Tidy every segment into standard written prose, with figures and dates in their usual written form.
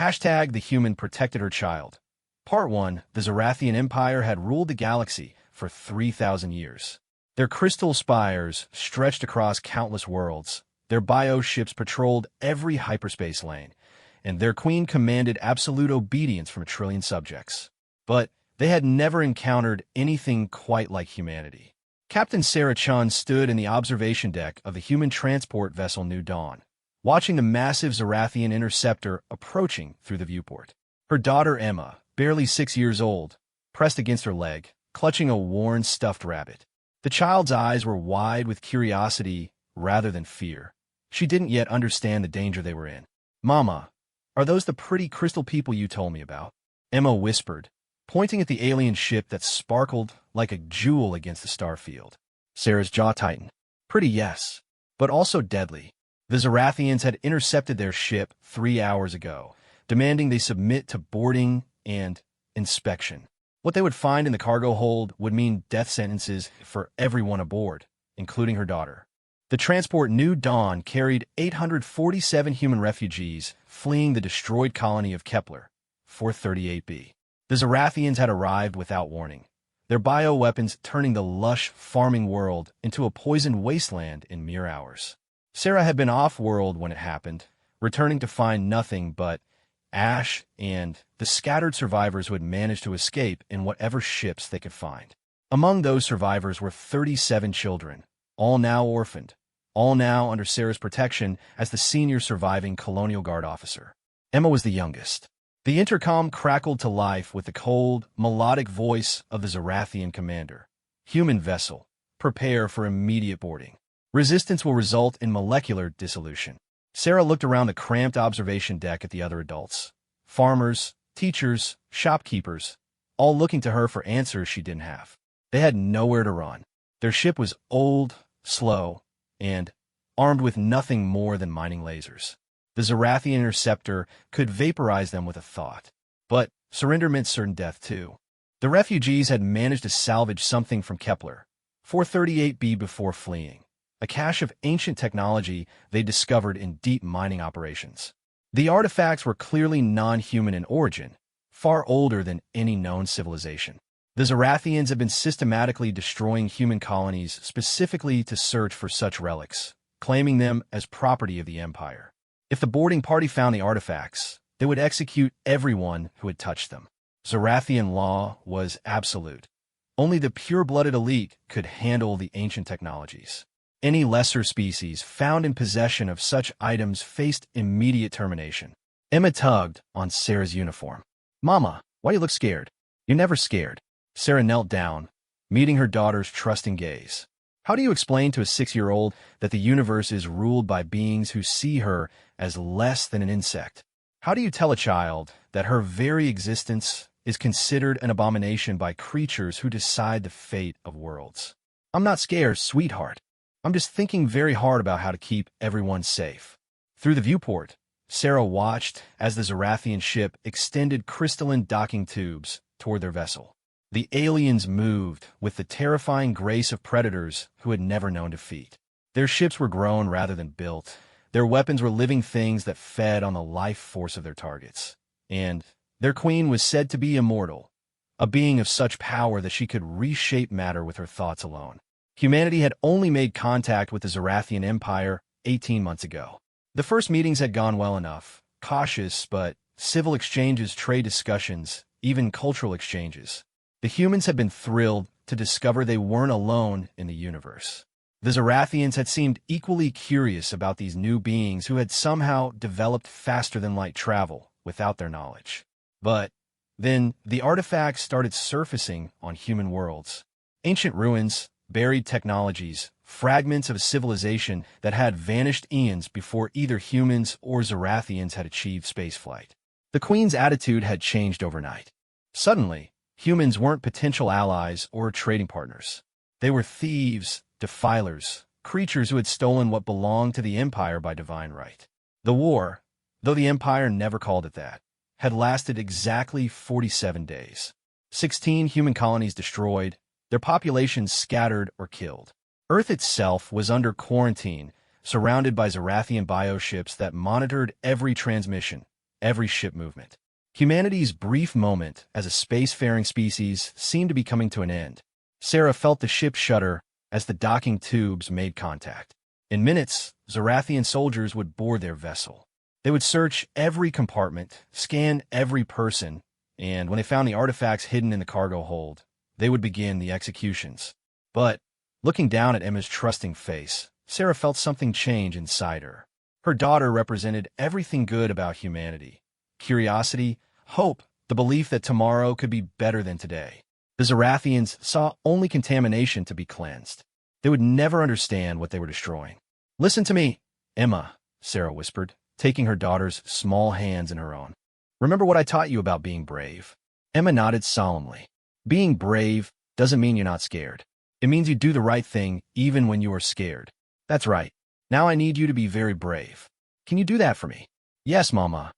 Hashtag the human protected her child. Part 1. The Zarathian Empire had ruled the galaxy for 3,000 years. Their crystal spires stretched across countless worlds, their bioships patrolled every hyperspace lane, and their queen commanded absolute obedience from a trillion subjects. But they had never encountered anything quite like humanity. Captain Sarah Chun stood in the observation deck of the human transport vessel New Dawn, watching the massive Zarathian interceptor approaching through the viewport. Her daughter Emma, barely 6 years old, pressed against her leg, clutching a worn stuffed rabbit. The child's eyes were wide with curiosity rather than fear. She didn't yet understand the danger they were in. "Mama, are those the pretty crystal people you told me about?" Emma whispered, pointing at the alien ship that sparkled like a jewel against the starfield. Sarah's jaw tightened. "Pretty, yes, but also deadly. The Zarathians had intercepted their ship 3 hours ago, demanding they submit to boarding and inspection. What they would find in the cargo hold would mean death sentences for everyone aboard, including her daughter." The transport New Dawn carried 847 human refugees fleeing the destroyed colony of Kepler, 438b. The Zarathians had arrived without warning, their bioweapons turning the lush farming world into a poisoned wasteland in mere hours. Sarah had been off-world when it happened, returning to find nothing but ash and the scattered survivors who had managed to escape in whatever ships they could find. Among those survivors were 37 children, all now orphaned, all now under Sarah's protection as the senior surviving Colonial Guard officer. Emma was the youngest. The intercom crackled to life with the cold, melodic voice of the Zarathian commander. "Human vessel, prepare for immediate boarding. Resistance will result in molecular dissolution." Sarah looked around the cramped observation deck at the other adults. Farmers, teachers, shopkeepers, all looking to her for answers she didn't have. They had nowhere to run. Their ship was old, slow, and armed with nothing more than mining lasers. The Zarathian interceptor could vaporize them with a thought. But surrender meant certain death, too. The refugees had managed to salvage something from Kepler, 438b, before fleeing, a cache of ancient technology they discovered in deep mining operations. The artifacts were clearly non-human in origin, far older than any known civilization. The Zarathians had been systematically destroying human colonies specifically to search for such relics, claiming them as property of the Empire. If the boarding party found the artifacts, they would execute everyone who had touched them. Zarathian law was absolute. Only the pure-blooded elite could handle the ancient technologies. Any lesser species found in possession of such items faced immediate termination. Emma tugged on Sarah's uniform. "Mama, why you look scared?" "You're never scared." Sarah knelt down, meeting her daughter's trusting gaze. "How do you explain to a 6-year-old that the universe is ruled by beings who see her as less than an insect? How do you tell a child that her very existence is considered an abomination by creatures who decide the fate of worlds?" "I'm not scared, sweetheart. I'm just thinking very hard about how to keep everyone safe." Through the viewport, Sarah watched as the Zarathian ship extended crystalline docking tubes toward their vessel. The aliens moved with the terrifying grace of predators who had never known defeat. Their ships were grown rather than built. Their weapons were living things that fed on the life force of their targets. And their queen was said to be immortal, a being of such power that she could reshape matter with her thoughts alone. Humanity had only made contact with the Zarathian Empire 18 months ago. The first meetings had gone well enough, cautious but civil exchanges, trade discussions, even cultural exchanges. The humans had been thrilled to discover they weren't alone in the universe. The Zarathians had seemed equally curious about these new beings who had somehow developed faster-than-light travel without their knowledge. But then the artifacts started surfacing on human worlds. Ancient ruins, buried technologies, fragments of a civilization that had vanished eons before either humans or Zarathians had achieved spaceflight. The Queen's attitude had changed overnight. Suddenly, humans weren't potential allies or trading partners. They were thieves, defilers, creatures who had stolen what belonged to the Empire by divine right. The war, though the Empire never called it that, had lasted exactly 47 days. 16 human colonies destroyed, their populations scattered or killed. Earth itself was under quarantine, surrounded by Zarathian bioships that monitored every transmission, every ship movement. Humanity's brief moment as a spacefaring species seemed to be coming to an end. Sarah felt the ship shudder as the docking tubes made contact. In minutes, Zarathian soldiers would board their vessel. They would search every compartment, scan every person, and when they found the artifacts hidden in the cargo hold, they would begin the executions. But, looking down at Emma's trusting face, Sarah felt something change inside her. Her daughter represented everything good about humanity: curiosity, hope, the belief that tomorrow could be better than today. The Zarathians saw only contamination to be cleansed. They would never understand what they were destroying. "Listen to me, Emma," Sarah whispered, taking her daughter's small hands in her own. "Remember what I taught you about being brave?" Emma nodded solemnly. "Being brave doesn't mean you're not scared. It means you do the right thing even when you are scared." "That's right. Now I need you to be very brave. Can you do that for me?" "Yes, Mama."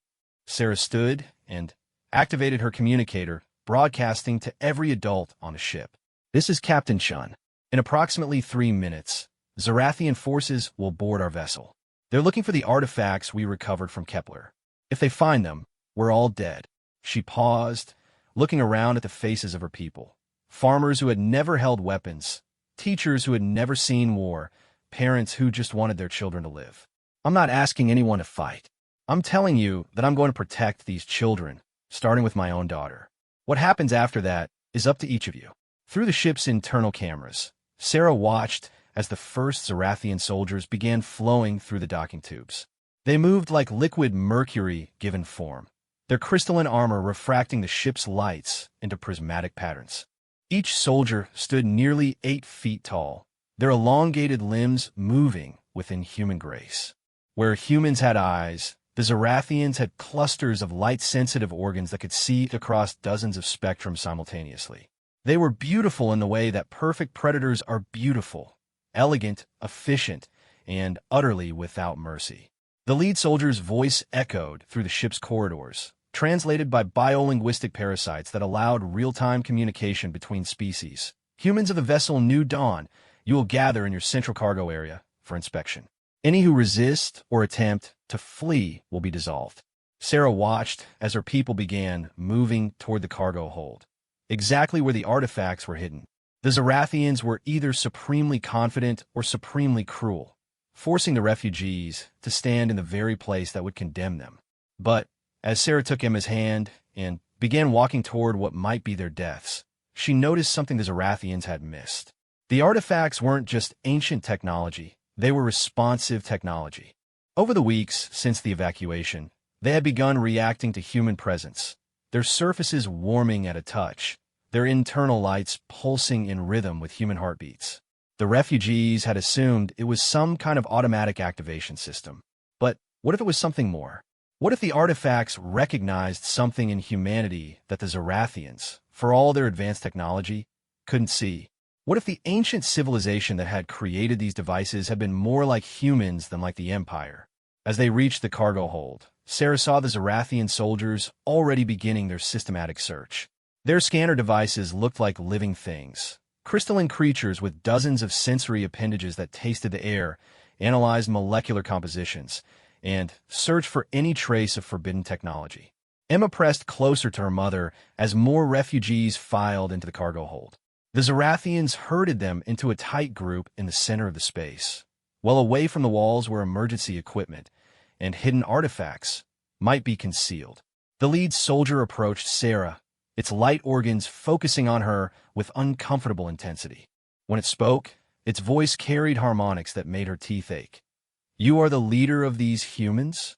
Sarah stood and activated her communicator, broadcasting to every adult on the ship. "This is Captain Chun. In approximately 3 minutes, Zarathian forces will board our vessel. They're looking for the artifacts we recovered from Kepler. If they find them, we're all dead." She paused, looking around at the faces of her people. Farmers who had never held weapons, teachers who had never seen war, parents who just wanted their children to live. "I'm not asking anyone to fight. I'm telling you that I'm going to protect these children, starting with my own daughter. What happens after that is up to each of you." Through the ship's internal cameras, Sarah watched as the first Zarathian soldiers began flowing through the docking tubes. They moved like liquid mercury given form, their crystalline armor refracting the ship's lights into prismatic patterns. Each soldier stood nearly 8 feet tall, their elongated limbs moving within human grace. Where humans had eyes, the Zarathians had clusters of light-sensitive organs that could see across dozens of spectrums simultaneously. They were beautiful in the way that perfect predators are beautiful: elegant, efficient, and utterly without mercy. The lead soldier's voice echoed through the ship's corridors, translated by biolinguistic parasites that allowed real-time communication between species. "Humans of the vessel New Dawn, you will gather in your central cargo area for inspection. Any who resist or attempt to flee will be dissolved." Sarah watched as her people began moving toward the cargo hold, exactly where the artifacts were hidden. The Zarathians were either supremely confident or supremely cruel, forcing the refugees to stand in the very place that would condemn them. But as Sarah took Emma's hand and began walking toward what might be their deaths, she noticed something the Zarathians had missed. The artifacts weren't just ancient technology, they were responsive technology. Over the weeks since the evacuation, they had begun reacting to human presence, their surfaces warming at a touch, their internal lights pulsing in rhythm with human heartbeats. The refugees had assumed it was some kind of automatic activation system. But what if it was something more? What if the artifacts recognized something in humanity that the Zarathians, for all their advanced technology, couldn't see? What if the ancient civilization that had created these devices had been more like humans than like the Empire? As they reached the cargo hold, Sarah saw the Zarathian soldiers already beginning their systematic search. Their scanner devices looked like living things, crystalline creatures with dozens of sensory appendages that tasted the air, analyzed molecular compositions, and searched for any trace of forbidden technology. Emma pressed closer to her mother as more refugees filed into the cargo hold. The Zarathians herded them into a tight group in the center of the space, well away from the walls where emergency equipment and hidden artifacts might be concealed. The lead soldier approached Sarah, its light organs focusing on her with uncomfortable intensity. When it spoke, its voice carried harmonics that made her teeth ache. "You are the leader of these humans?"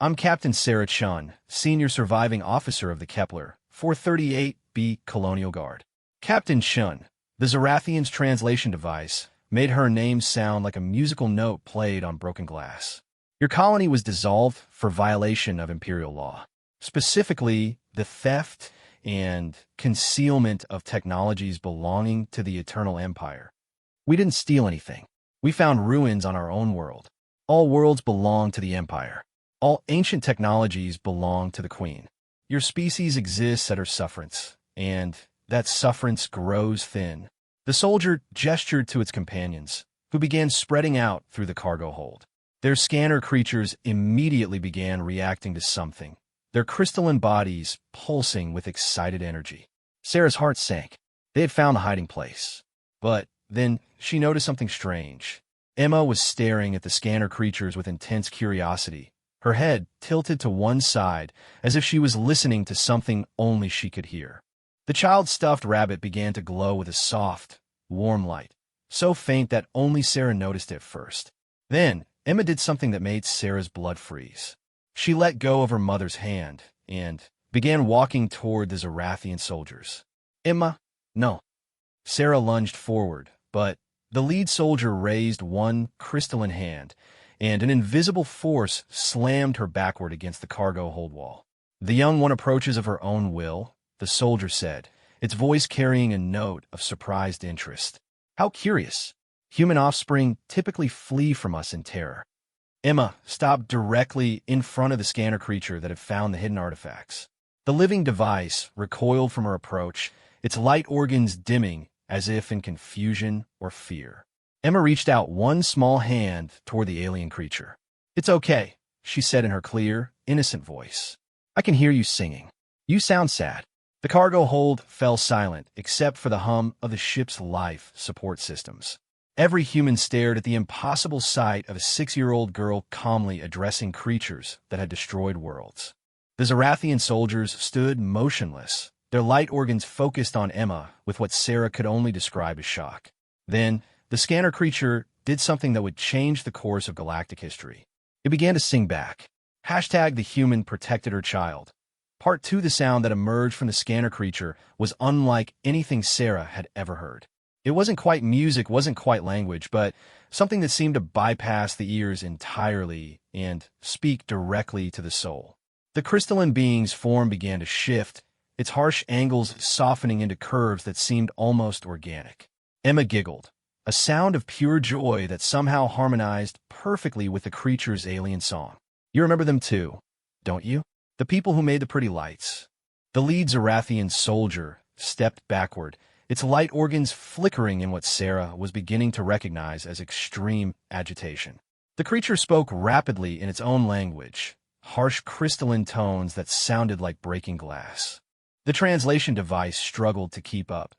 "I'm Captain Sarah Chun, senior surviving officer of the Kepler 438B Colonial Guard." Captain Chun, the Zarathian's translation device, made her name sound like a musical note played on broken glass. "Your colony was dissolved for violation of Imperial law, specifically the theft and concealment of technologies belonging to the Eternal Empire. We didn't steal anything. We found ruins on our own world. All worlds belong to the Empire. All ancient technologies belong to the Queen. Your species exists at her sufferance, and that sufferance grows thin." The soldier gestured to its companions, who began spreading out through the cargo hold. Their scanner creatures immediately began reacting to something, their crystalline bodies pulsing with excited energy. Sarah's heart sank. They had found the hiding place. But then she noticed something strange. Emma was staring at the scanner creatures with intense curiosity, her head tilted to one side as if she was listening to something only she could hear. The child's stuffed rabbit began to glow with a soft, warm light, so faint that only Sarah noticed it first. Then, Emma did something that made Sarah's blood freeze. She let go of her mother's hand and began walking toward the Zarathian soldiers. Emma, no. Sarah lunged forward, but the lead soldier raised one crystalline hand, and an invisible force slammed her backward against the cargo hold wall. The young one approaches of her own will, the soldier said, its voice carrying a note of surprised interest. How curious. Human offspring typically flee from us in terror. Emma stopped directly in front of the scanner creature that had found the hidden artifacts. The living device recoiled from her approach, its light organs dimming as if in confusion or fear. Emma reached out one small hand toward the alien creature. It's okay, she said in her clear, innocent voice. I can hear you singing. You sound sad. The cargo hold fell silent except for the hum of the ship's life support systems. Every human stared at the impossible sight of a 6-year-old girl calmly addressing creatures that had destroyed worlds. The Zarathian soldiers stood motionless, their light organs focused on Emma with what Sarah could only describe as shock. Then, the scanner creature did something that would change the course of galactic history. It began to sing back. Hashtag the human protected her child. Part 2, the sound that emerged from the scanner creature was unlike anything Sarah had ever heard. It wasn't quite music, wasn't quite language, but something that seemed to bypass the ears entirely and speak directly to the soul. The crystalline being's form began to shift, its harsh angles softening into curves that seemed almost organic. Emma giggled, a sound of pure joy that somehow harmonized perfectly with the creature's alien song. You remember them too, don't you? The people who made the pretty lights. The lead Zarathian soldier stepped backward, its light organs flickering in what Sarah was beginning to recognize as extreme agitation. The creature spoke rapidly in its own language, harsh crystalline tones that sounded like breaking glass. The translation device struggled to keep up.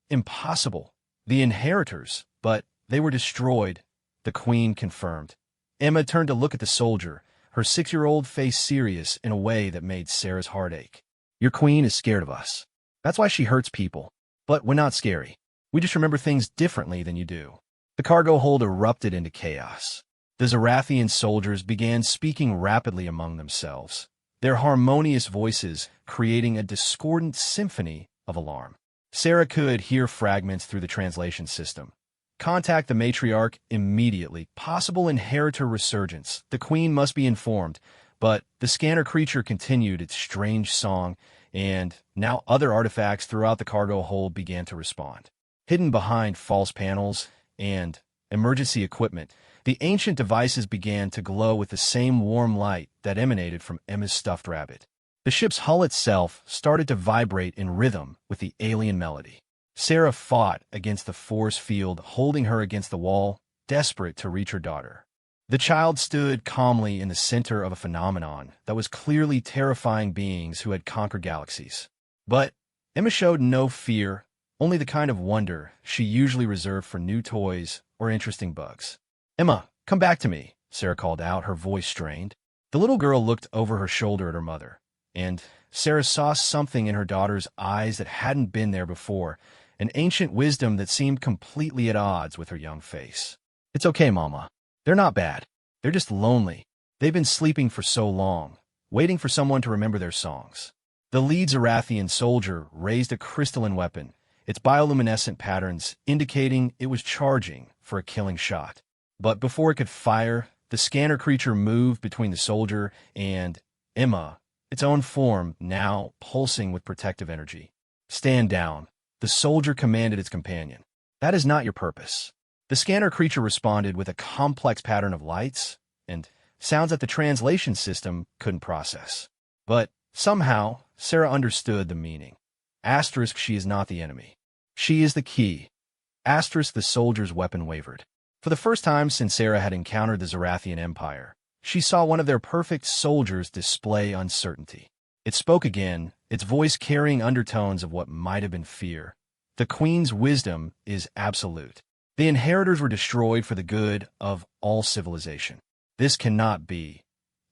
Impossible. The inheritors, but they were destroyed, the queen confirmed. Emma turned to look at the soldier, her 6-year-old face serious in a way that made Sarah's heart ache. Your queen is scared of us. That's why she hurts people. But we're not scary. We just remember things differently than you do. The cargo hold erupted into chaos. The Zarathian soldiers began speaking rapidly among themselves, their harmonious voices creating a discordant symphony of alarm. Sarah could hear fragments through the translation system. Contact the matriarch immediately. Possible inheritor resurgence. The queen must be informed. But the scanner creature continued its strange song, and now other artifacts throughout the cargo hold began to respond. Hidden behind false panels and emergency equipment, the ancient devices began to glow with the same warm light that emanated from Emma's stuffed rabbit. The ship's hull itself started to vibrate in rhythm with the alien melody. Sarah fought against the force field, holding her against the wall, desperate to reach her daughter. The child stood calmly in the center of a phenomenon that was clearly terrifying beings who had conquered galaxies. But Emma showed no fear, only the kind of wonder she usually reserved for new toys or interesting bugs. Emma, come back to me, Sarah called out, her voice strained. The little girl looked over her shoulder at her mother, and Sarah saw something in her daughter's eyes that hadn't been there before, an ancient wisdom that seemed completely at odds with her young face. It's okay, Mama. They're not bad. They're just lonely. They've been sleeping for so long, waiting for someone to remember their songs. The lead Zarathian soldier raised a crystalline weapon, its bioluminescent patterns indicating it was charging for a killing shot. But before it could fire, the scanner creature moved between the soldier and Emma, its own form now pulsing with protective energy. Stand down, the soldier commanded its companion. That is not your purpose. The scanner creature responded with a complex pattern of lights and sounds that the translation system couldn't process. But somehow, Sarah understood the meaning. Asterisk, she is not the enemy. She is the key. Asterisk, the soldier's weapon wavered. For the first time since Sarah had encountered the Zarathian Empire, she saw one of their perfect soldiers display uncertainty. It spoke again, its voice carrying undertones of what might have been fear. The queen's wisdom is absolute. The inheritors were destroyed for the good of all civilization. This cannot be.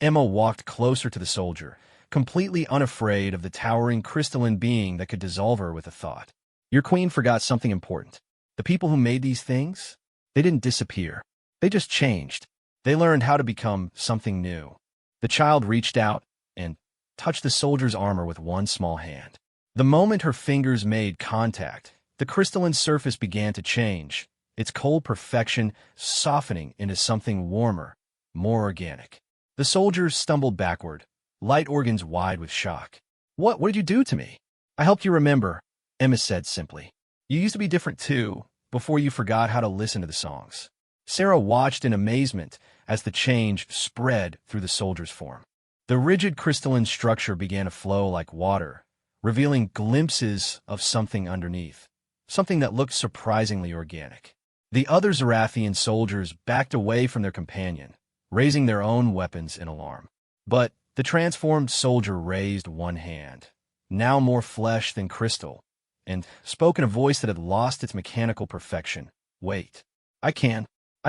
Emma walked closer to the soldier, completely unafraid of the towering crystalline being that could dissolve her with a thought. Your queen forgot something important. The people who made these things, they didn't disappear. They just changed. They learned how to become something new. The child reached out and touched the soldier's armor with one small hand. The moment her fingers made contact, the crystalline surface began to change, its cold perfection softening into something warmer, more organic. The soldier stumbled backward, light organs wide with shock. What did you do to me? I helped you remember, Emma said simply. You used to be different too, before you forgot how to listen to the songs. Sarah watched in amazement as the change spread through the soldier's form. The rigid crystalline structure began to flow like water, revealing glimpses of something underneath, something that looked surprisingly organic. The other Zarathian soldiers backed away from their companion, raising their own weapons in alarm. But the transformed soldier raised one hand, now more flesh than crystal, and spoke in a voice that had lost its mechanical perfection. Wait, I can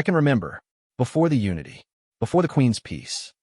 remember. Before the unity, before the Queen's peace,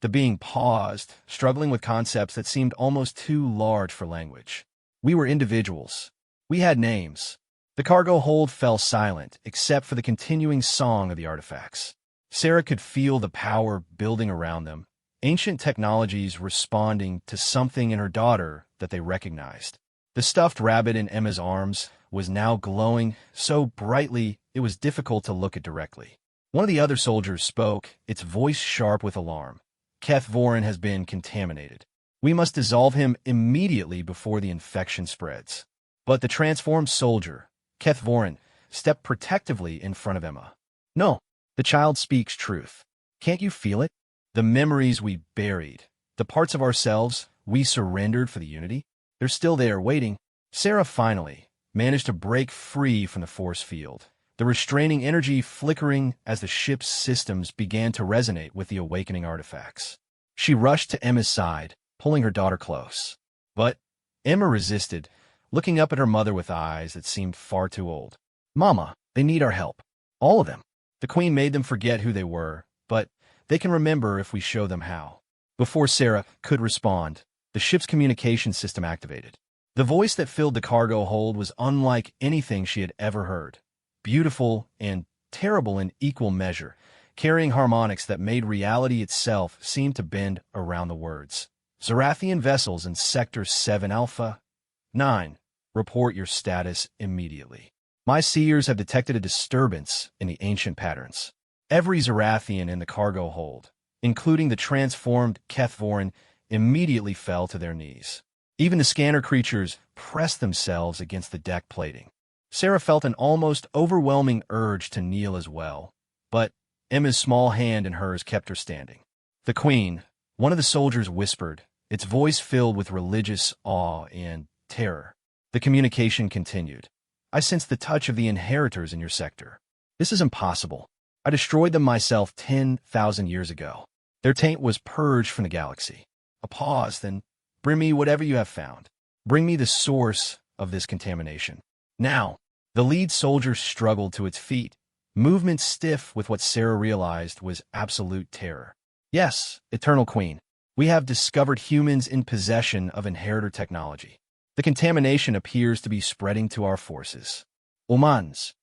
the being paused, struggling with concepts that seemed almost too large for language. We were individuals. We had names. The cargo hold fell silent, except for the continuing song of the artifacts. Sarah could feel the power building around them, ancient technologies responding to something in her daughter that they recognized. The stuffed rabbit in Emma's arms was now glowing so brightly it was difficult to look at directly. One of the other soldiers spoke, its voice sharp with alarm. Keth Vorin has been contaminated. We must dissolve him immediately before the infection spreads. But the transformed soldier, Keth Vorin, stepped protectively in front of Emma. No, the child speaks truth. Can't you feel it? The memories we buried, the parts of ourselves we surrendered for the unity, they're still there waiting. Sarah finally managed to break free from the force field, the restraining energy flickering as the ship's systems began to resonate with the awakening artifacts. She rushed to Emma's side, pulling her daughter close. But Emma resisted, looking up at her mother with eyes that seemed far too old. Mama, they need our help. All of them. The Queen made them forget who they were, but they can remember if we show them how. Before Sarah could respond, the ship's communication system activated. The voice that filled the cargo hold was unlike anything she had ever heard. Beautiful and terrible in equal measure, carrying harmonics that made reality itself seem to bend around the words. Zarathian vessels in Sector 7 Alpha 9. Report your status immediately. My seers have detected a disturbance in the ancient patterns. Every Zarathian in the cargo hold, including the transformed Keth Vorin, immediately fell to their knees. Even the scanner creatures pressed themselves against the deck plating. Sarah felt an almost overwhelming urge to kneel as well, but Emma's small hand in hers kept her standing. The Queen, one of the soldiers whispered, its voice filled with religious awe and terror. The communication continued. I sense the touch of the inheritors in your sector. This is impossible. I destroyed them myself 10,000 years ago. Their taint was purged from the galaxy. A pause, then bring me whatever you have found. Bring me the source of this contamination. Now. The lead soldier struggled to its feet, movement stiff with what Sarah realized was absolute terror. Yes, Eternal Queen, we have discovered humans in possession of inheritor technology. The contamination appears to be spreading to our forces. Humans.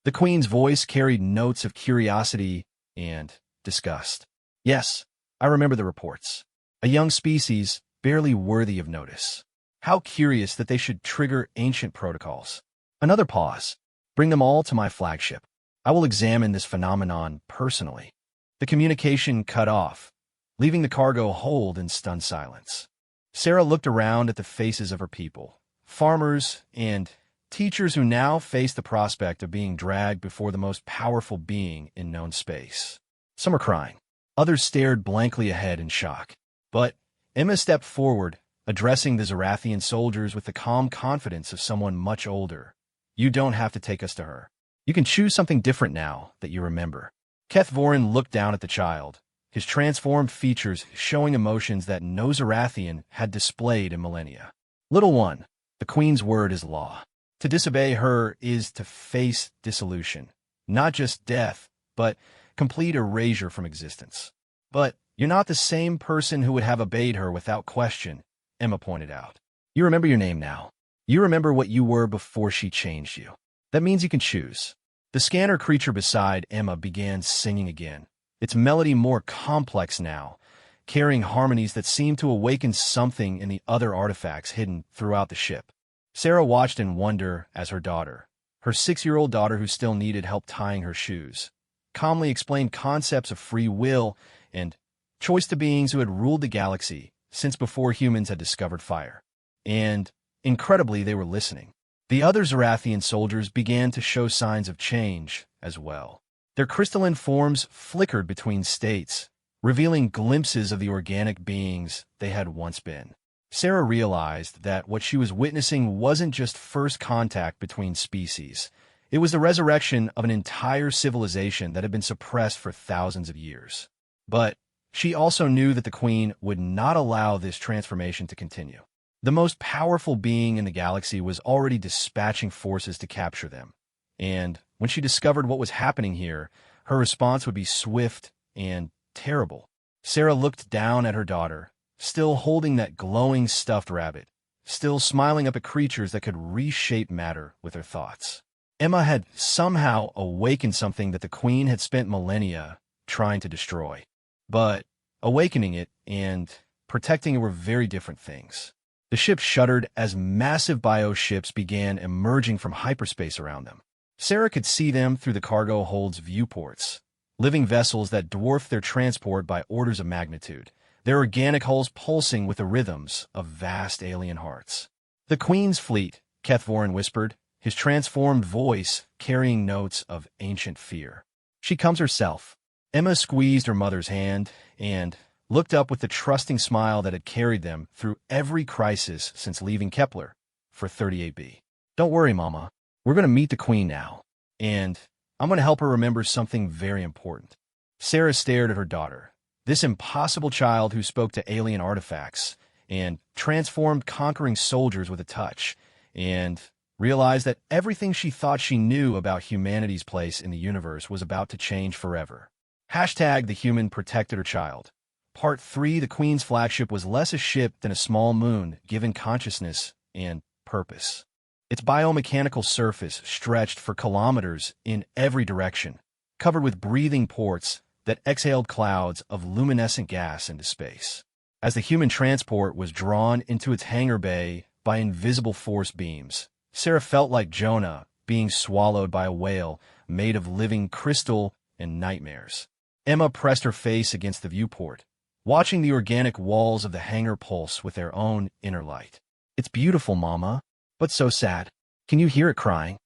The Queen's voice carried notes of curiosity and disgust. Yes, I remember the reports. A young species, barely worthy of notice. How curious that they should trigger ancient protocols. Another pause. Bring them all to my flagship. I will examine this phenomenon personally. The communication cut off, leaving the cargo hold in stunned silence. Sarah looked around at the faces of her people, farmers and teachers who now faced the prospect of being dragged before the most powerful being in known space. Some were crying. Others stared blankly ahead in shock. But Emma stepped forward, addressing the Zarathian soldiers with the calm confidence of someone much older. You don't have to take us to her. You can choose something different now that you remember. Keth Vorin looked down at the child, his transformed features showing emotions that no Zarathian had displayed in millennia. Little one, the Queen's word is law. To disobey her is to face dissolution, not just death, but complete erasure from existence. But you're not the same person who would have obeyed her without question, Emma pointed out. You remember your name now. You remember what you were before she changed you. That means you can choose. The scanner creature beside Emma began singing again, its melody more complex now, carrying harmonies that seemed to awaken something in the other artifacts hidden throughout the ship. Sarah watched in wonder as her daughter, her 6-year-old daughter who still needed help tying her shoes, calmly explained concepts of free will and choice to beings who had ruled the galaxy since before humans had discovered fire. And, incredibly, they were listening. The other Zarathian soldiers began to show signs of change as well. Their crystalline forms flickered between states, revealing glimpses of the organic beings they had once been. Sarah realized that what she was witnessing wasn't just first contact between species. It was the resurrection of an entire civilization that had been suppressed for thousands of years. But she also knew that the Queen would not allow this transformation to continue. The most powerful being in the galaxy was already dispatching forces to capture them. And when she discovered what was happening here, her response would be swift and terrible. Sarah looked down at her daughter, still holding that glowing stuffed rabbit, still smiling up at creatures that could reshape matter with her thoughts. Emma had somehow awakened something that the Queen had spent millennia trying to destroy. But awakening it and protecting it were very different things. The ship shuddered as massive bio-ships began emerging from hyperspace around them. Sarah could see them through the cargo hold's viewports, living vessels that dwarfed their transport by orders of magnitude, their organic hulls pulsing with the rhythms of vast alien hearts. The Queen's fleet, Kethvorin whispered, his transformed voice carrying notes of ancient fear. She comes herself. Emma squeezed her mother's hand and looked up with the trusting smile that had carried them through every crisis since leaving Kepler for 38B. Don't worry, Mama. We're going to meet the Queen now, and I'm going to help her remember something very important. Sarah stared at her daughter, this impossible child who spoke to alien artifacts and transformed conquering soldiers with a touch, and realized that everything she thought she knew about humanity's place in the universe was about to change forever. Hashtag the human protected her child. Part 3, the Queen's flagship was less a ship than a small moon given consciousness and purpose. Its biomechanical surface stretched for kilometers in every direction, covered with breathing ports that exhaled clouds of luminescent gas into space. As the human transport was drawn into its hangar bay by invisible force beams, Sarah felt like Jonah being swallowed by a whale made of living crystal and nightmares. Emma pressed her face against the viewport, watching the organic walls of the hangar pulse with their own inner light. It's beautiful, Mama, but so sad. Can you hear it crying?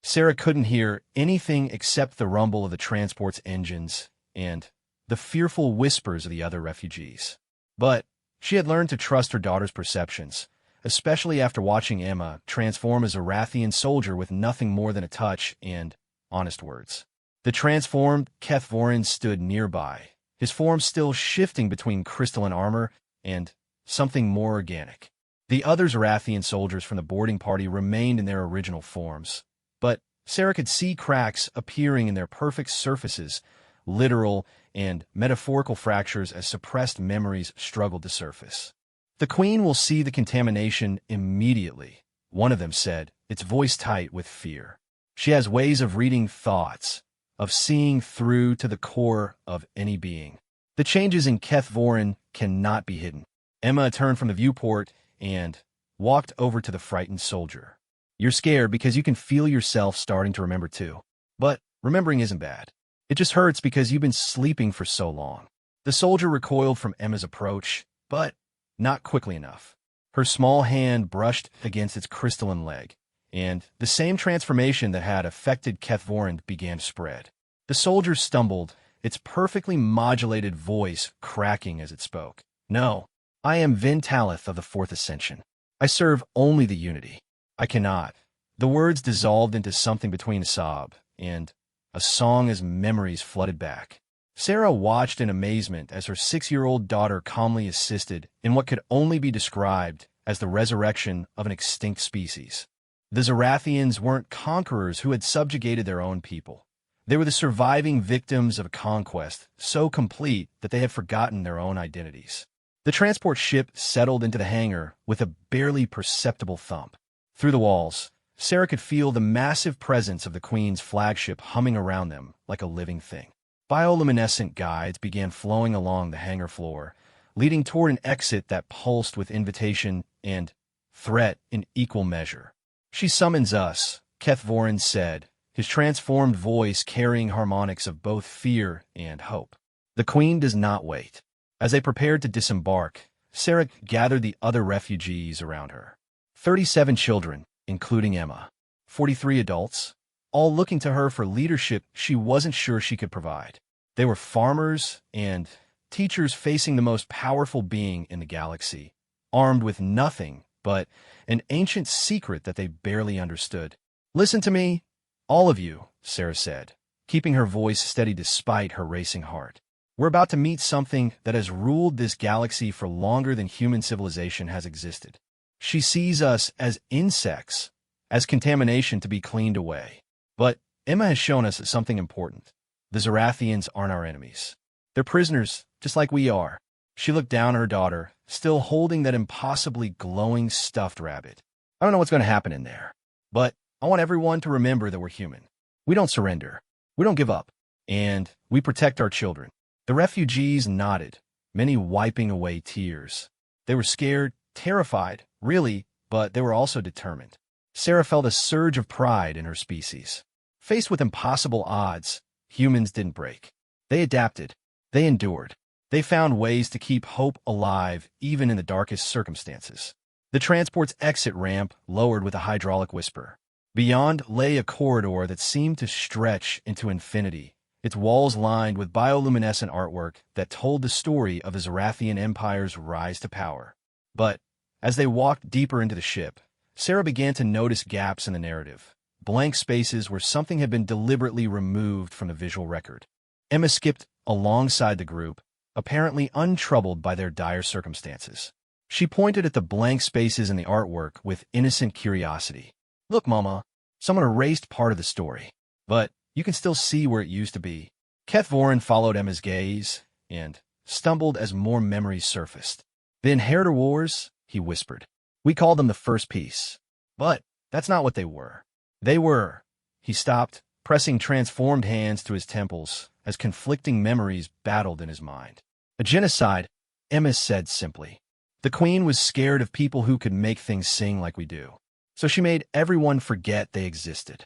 Sarah couldn't hear anything except the rumble of the transport's engines and the fearful whispers of the other refugees. But she had learned to trust her daughter's perceptions, especially after watching Emma transform as a Zarathian soldier with nothing more than a touch and honest words. The transformed Kethvorin stood nearby, his form still shifting between crystalline armor and something more organic. The other Zarathian soldiers from the boarding party remained in their original forms, but Sarah could see cracks appearing in their perfect surfaces, literal and metaphorical fractures as suppressed memories struggled to surface. The Queen will see the contamination immediately, one of them said, its voice tight with fear. She has ways of reading thoughts, of seeing through to the core of any being. The changes in Kethvorin cannot be hidden. Emma turned from the viewport and walked over to the frightened soldier. You're scared because you can feel yourself starting to remember too. But remembering isn't bad. It just hurts because you've been sleeping for so long. The soldier recoiled from Emma's approach, but not quickly enough. Her small hand brushed against its crystalline leg, and the same transformation that had affected Kethvorin began to spread. The soldier stumbled, its perfectly modulated voice cracking as it spoke. No, I am Vintalith of the Fourth Ascension. I serve only the Unity. I cannot. The words dissolved into something between a sob and a song as memories flooded back. Sarah watched in amazement as her 6-year-old daughter calmly assisted in what could only be described as the resurrection of an extinct species. The Zarathians weren't conquerors who had subjugated their own people. They were the surviving victims of a conquest so complete that they had forgotten their own identities. The transport ship settled into the hangar with a barely perceptible thump. Through the walls, Sarah could feel the massive presence of the Queen's flagship humming around them like a living thing. Bioluminescent guides began flowing along the hangar floor, leading toward an exit that pulsed with invitation and threat in equal measure. "She summons us," Keth Vorin said, his transformed voice carrying harmonics of both fear and hope. The Queen does not wait. As they prepared to disembark, Sarah gathered the other refugees around her. 37 children, including Emma. 43 adults, all looking to her for leadership she wasn't sure she could provide. They were farmers and teachers facing the most powerful being in the galaxy, armed with nothing but an ancient secret that they barely understood. "Listen to me, all of you," Sarah said, keeping her voice steady despite her racing heart. "We're about to meet something that has ruled this galaxy for longer than human civilization has existed. She sees us as insects, as contamination to be cleaned away. But Emma has shown us something important. The Zarathians aren't our enemies. They're prisoners, just like we are." She looked down at her daughter, still holding that impossibly glowing stuffed rabbit. "I don't know what's going to happen in there, but I want everyone to remember that we're human. We don't surrender. We don't give up. And we protect our children." The refugees nodded, many wiping away tears. They were scared, terrified, really, but they were also determined. Sarah felt a surge of pride in her species. Faced with impossible odds, humans didn't break. They adapted. They endured. They found ways to keep hope alive even in the darkest circumstances. The transport's exit ramp lowered with a hydraulic whisper. Beyond lay a corridor that seemed to stretch into infinity, its walls lined with bioluminescent artwork that told the story of the Zarathian Empire's rise to power. But as they walked deeper into the ship, Sarah began to notice gaps in the narrative, blank spaces where something had been deliberately removed from the visual record. Emma skipped alongside the group, apparently untroubled by their dire circumstances. She pointed at the blank spaces in the artwork with innocent curiosity. "Look, Mama, someone erased part of the story, but you can still see where it used to be." Keth Vorin followed Emma's gaze and stumbled as more memories surfaced. "The Inheritor Wars," he whispered. "We called them the First Peace, but that's not what they were. They were—" He stopped, pressing transformed hands to his temples as conflicting memories battled in his mind. "A genocide," Emma said simply. "The Queen was scared of people who could make things sing like we do, so she made everyone forget they existed."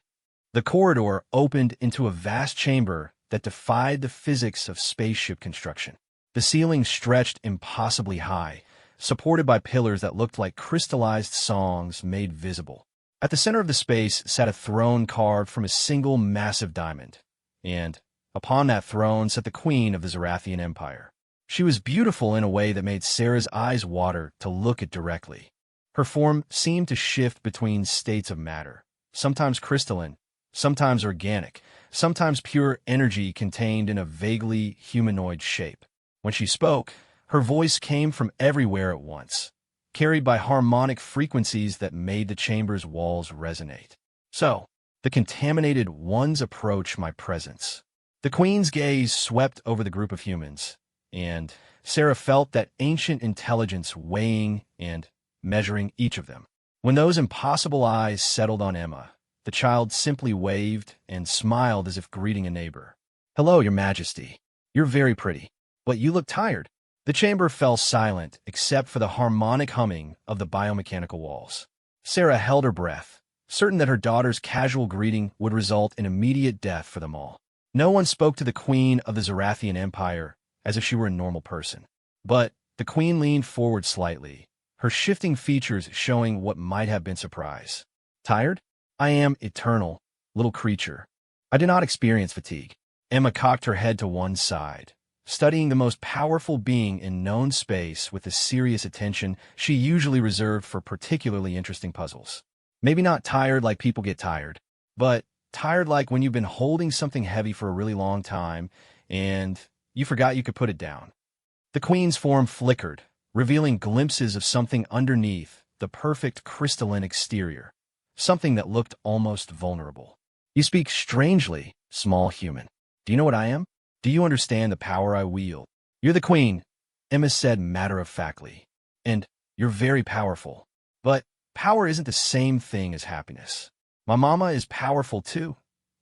The corridor opened into a vast chamber that defied the physics of spaceship construction. The ceiling stretched impossibly high, supported by pillars that looked like crystallized songs made visible. At the center of the space sat a throne carved from a single massive diamond, and upon that throne sat the Queen of the Zarathian Empire. She was beautiful in a way that made Sarah's eyes water to look at directly. Her form seemed to shift between states of matter, sometimes crystalline, sometimes organic, sometimes pure energy contained in a vaguely humanoid shape. When she spoke, her voice came from everywhere at once, carried by harmonic frequencies that made the chamber's walls resonate. "So, the contaminated ones approach my presence." The Queen's gaze swept over the group of humans, and Sarah felt that ancient intelligence weighing and measuring each of them. When those impossible eyes settled on Emma, the child simply waved and smiled as if greeting a neighbor. "Hello, Your Majesty. You're very pretty, but you look tired." The chamber fell silent except for the harmonic humming of the biomechanical walls. Sarah held her breath, certain that her daughter's casual greeting would result in immediate death for them all. No one spoke to the Queen of the Zarathian Empire as if she were a normal person. But the Queen leaned forward slightly, her shifting features showing what might have been surprise. "Tired? I am eternal, little creature. I do not experience fatigue." Emma cocked her head to one side, studying the most powerful being in known space with the serious attention she usually reserved for particularly interesting puzzles. Maybe not tired like people get tired, but tired like when you've been holding something heavy for a really long time and you forgot you could put it down. The queen's form flickered, revealing glimpses of something underneath the perfect crystalline exterior, something that looked almost vulnerable. You speak strangely, small human. Do you know what I am? Do you understand the power I wield? You're the queen, Emma said matter-of-factly. And you're very powerful. But power isn't the same thing as happiness. My mama is powerful too,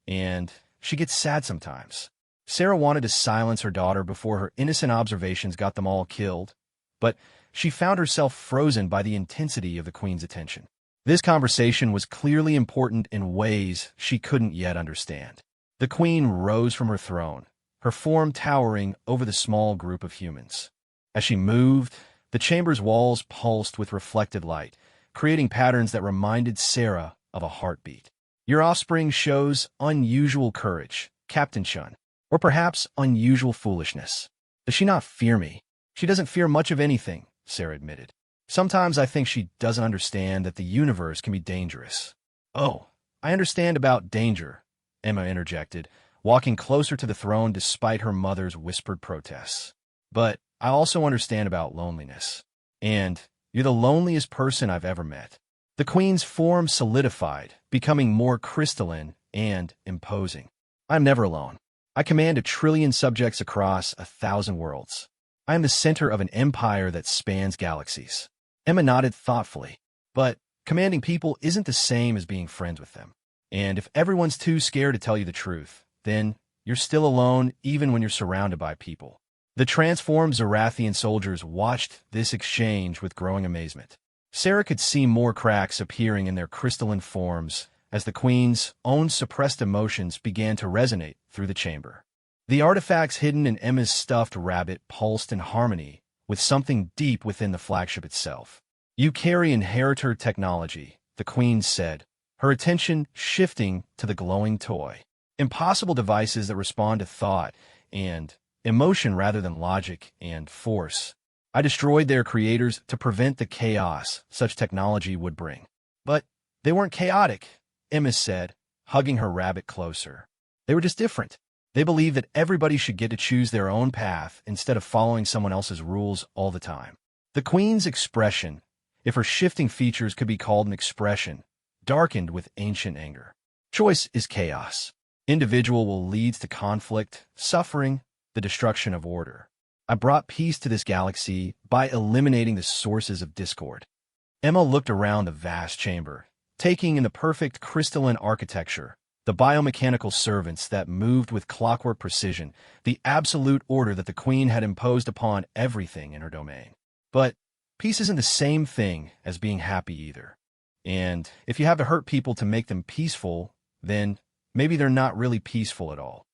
and she gets sad sometimes. Sarah wanted to silence her daughter before her innocent observations got them all killed, but she found herself frozen by the intensity of the queen's attention. This conversation was clearly important in ways she couldn't yet understand. The queen rose from her throne, her form towering over the small group of humans. As she moved, the chamber's walls pulsed with reflected light, creating patterns that reminded Sarah of a heartbeat. Your offspring shows unusual courage, Captain Chun, or perhaps unusual foolishness. Does she not fear me? She doesn't fear much of anything, Sarah admitted. Sometimes I think she doesn't understand that the universe can be dangerous. Oh, I understand about danger, Emma interjected, walking closer to the throne despite her mother's whispered protests. But I also understand about loneliness. And you're the loneliest person I've ever met. The queen's form solidified, becoming more crystalline and imposing. I'm never alone. I command 1 trillion subjects across 1,000 worlds. I am the center of an empire that spans galaxies. Emma nodded thoughtfully. But commanding people isn't the same as being friends with them. And if everyone's too scared to tell you the truth, then you're still alone even when you're surrounded by people. The transformed Zarathian soldiers watched this exchange with growing amazement. Sarah could see more cracks appearing in their crystalline forms as the queen's own suppressed emotions began to resonate through the chamber. The artifacts hidden in Emma's stuffed rabbit pulsed in harmony with something deep within the flagship itself. You carry inheritor technology, the queen said, her attention shifting to the glowing toy. Impossible devices that respond to thought and emotion rather than logic and force. I destroyed their creators to prevent the chaos such technology would bring. But they weren't chaotic, Emma said, hugging her rabbit closer. They were just different. They believed that everybody should get to choose their own path instead of following someone else's rules all the time. The queen's expression, if her shifting features could be called an expression, darkened with ancient anger. Choice is chaos. Individual will lead to conflict, suffering, the destruction of order. I brought peace to this galaxy by eliminating the sources of discord. Emma looked around the vast chamber, taking in the perfect crystalline architecture, the biomechanical servants that moved with clockwork precision, the absolute order that the queen had imposed upon everything in her domain. But peace isn't the same thing as being happy either. And if you have to hurt people to make them peaceful, then maybe they're not really peaceful at all.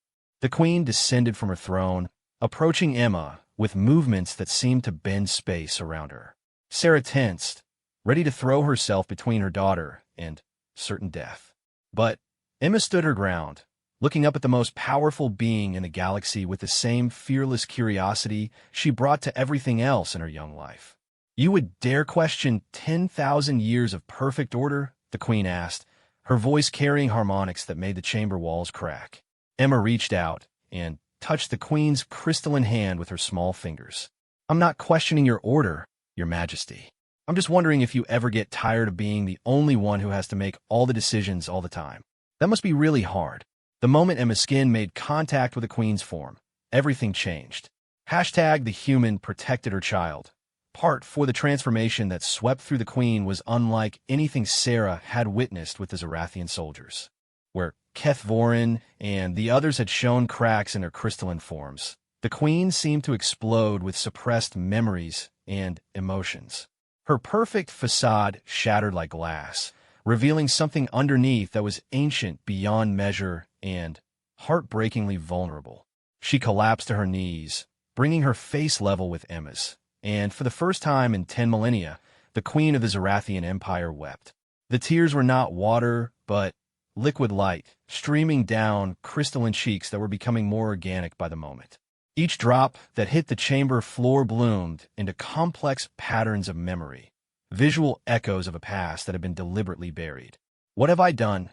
The queen descended from her throne, approaching Emma with movements that seemed to bend space around her. Sarah tensed, ready to throw herself between her daughter and certain death. But Emma stood her ground, looking up at the most powerful being in the galaxy with the same fearless curiosity she brought to everything else in her young life. You would dare question 10,000 years of perfect order? The queen asked, her voice carrying harmonics that made the chamber walls crack. Emma reached out and touched the queen's crystalline hand with her small fingers. I'm not questioning your order, your majesty. I'm just wondering if you ever get tired of being the only one who has to make all the decisions all the time. That must be really hard. The moment Emma's skin made contact with the queen's form, everything changed. The human protected her child. Part 4. The transformation that swept through the queen was unlike anything Sarah had witnessed with the Zarathian soldiers. Where Keth Vorin and the others had shown cracks in their crystalline forms, the queen seemed to explode with suppressed memories and emotions. Her perfect facade shattered like glass, revealing something underneath that was ancient beyond measure and heartbreakingly vulnerable. She collapsed to her knees, bringing her face level with Emma's, and for the first time in 10 millennia, the queen of the Zarathian Empire wept. The tears were not water, but liquid light, streaming down crystalline cheeks that were becoming more organic by the moment. Each drop that hit the chamber floor bloomed into complex patterns of memory, visual echoes of a past that had been deliberately buried. What have I done?